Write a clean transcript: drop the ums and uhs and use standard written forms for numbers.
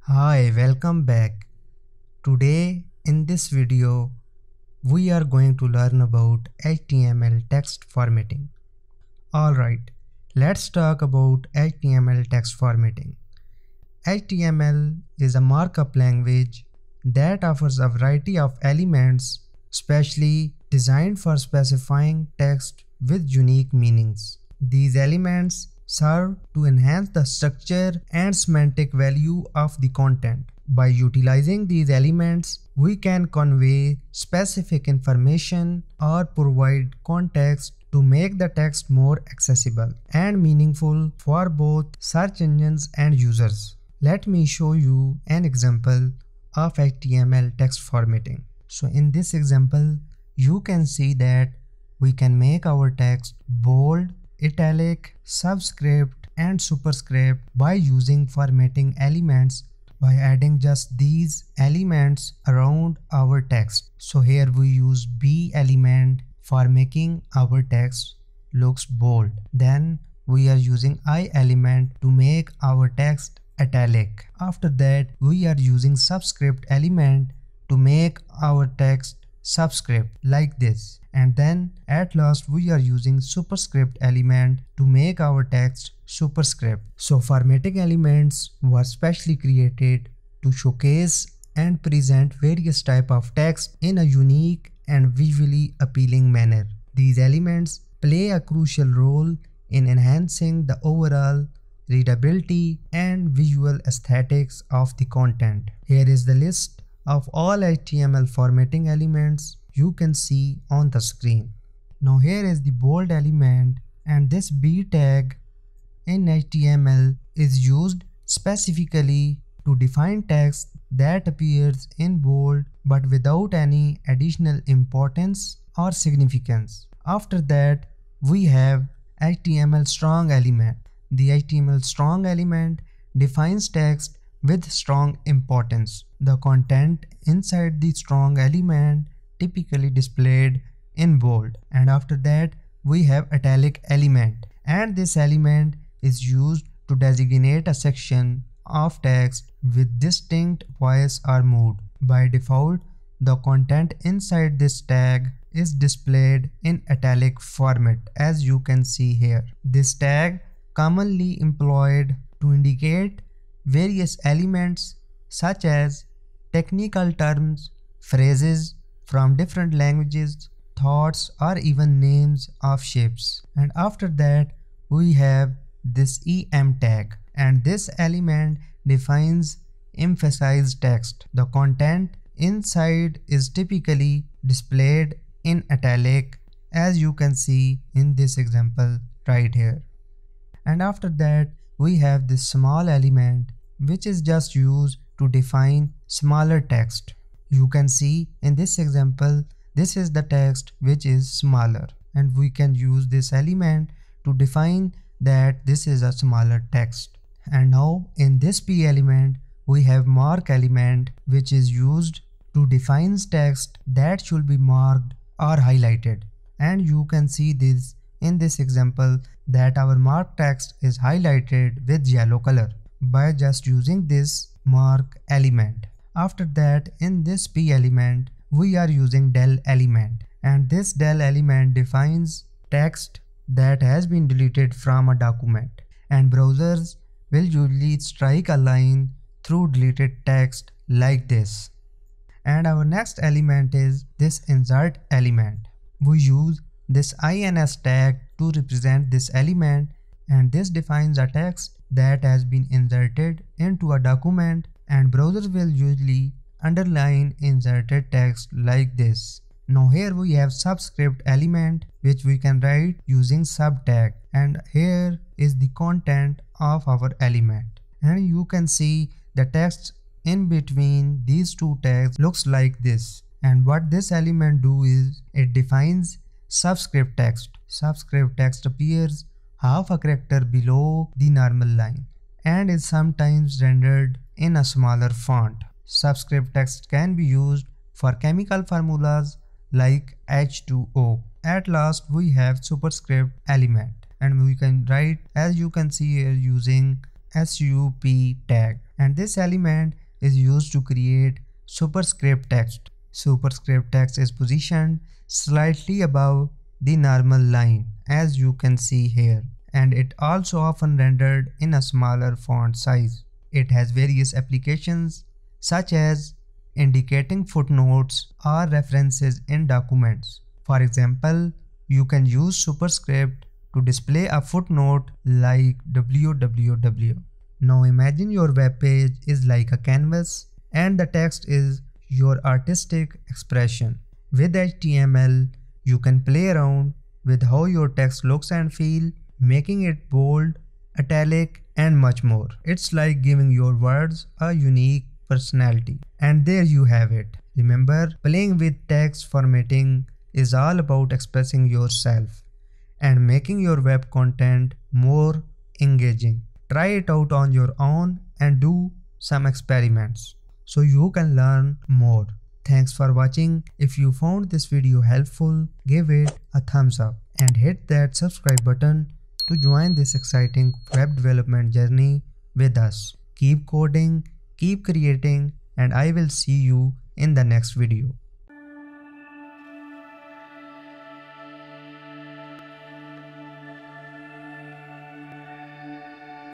Hi, welcome back. Today in this video, we are going to learn about HTML text formatting. Alright, let's talk about HTML text formatting. HTML is a markup language that offers a variety of elements specially designed for specifying text with unique meanings. These elements serve to enhance the structure and semantic value of the content. By utilizing these elements, we can convey specific information or provide context to make the text more accessible and meaningful for both search engines and users. Let me show you an example of HTML text formatting. So in this example, you can see that we can make our text bold, italic, subscript and superscript by using formatting elements by adding just these elements around our text. So here we use B element for making our text looks bold. Then we are using I element to make our text italic. After that we are using subscript element to make our text subscript like this, and then at last we are using superscript element to make our text superscript. So formatting elements were specially created to showcase and present various type of text in a unique and visually appealing manner. These elements play a crucial role in enhancing the overall readability and visual aesthetics of the content. Here is the list of all HTML formatting elements you can see on the screen. Now here is the bold element, and this B tag in HTML is used specifically to define text that appears in bold but without any additional importance or significance. After that we have HTML strong element. The HTML strong element defines text with strong importance. The content inside the strong element typically displayed in bold. And after that we have italic element, and this element is used to designate a section of text with distinct voice or mood. By default, the content inside this tag is displayed in italic format, as you can see here. This tag commonly employed to indicate various elements such as technical terms, phrases from different languages, thoughts or even names of shapes. And after that we have this EM tag, and this element defines emphasized text. The content inside is typically displayed in italic, as you can see in this example right here. And after that we have this small element, which is just used to define smaller text. You can see in this example, this is the text which is smaller, and we can use this element to define that this is a smaller text. And now in this P element we have mark element, which is used to define text that should be marked or highlighted. And you can see this in this example that our marked text is highlighted with yellow color by just using this mark element. After that in this P element we are using del element, and this del element defines text that has been deleted from a document, and browsers will usually strike a line through deleted text like this. And our next element is this insert element. We use this ins tag to represent this element, and this defines a text that has been inserted into a document, and browsers will usually underline inserted text like this. Now here we have subscript element, which we can write using sub tag, and here is the content of our element, and you can see the text in between these two tags looks like this. And what this element do is it defines subscript text. Subscript text appears half a character below the normal line and is sometimes rendered in a smaller font. Subscript text can be used for chemical formulas like H2O. At last we have superscript element, and we can write, as you can see here, using sup tag, and this element is used to create superscript text. Superscript text is positioned slightly above the normal line, as you can see here, and it also often rendered in a smaller font size. It has various applications such as indicating footnotes or references in documents. For example, you can use superscript to display a footnote like www. Now imagine your web page is like a canvas and the text is your artistic expression. With HTML, you can play around with how your text looks and feel, making it bold, italic, and much more. It's like giving your words a unique personality. And there you have it. Remember, playing with text formatting is all about expressing yourself and making your web content more engaging. Try it out on your own and do some experiments so you can learn more. Thanks for watching. If you found this video helpful, give it a thumbs up and hit that subscribe button to join this exciting web development journey with us. Keep coding, keep creating, and I will see you in the next video.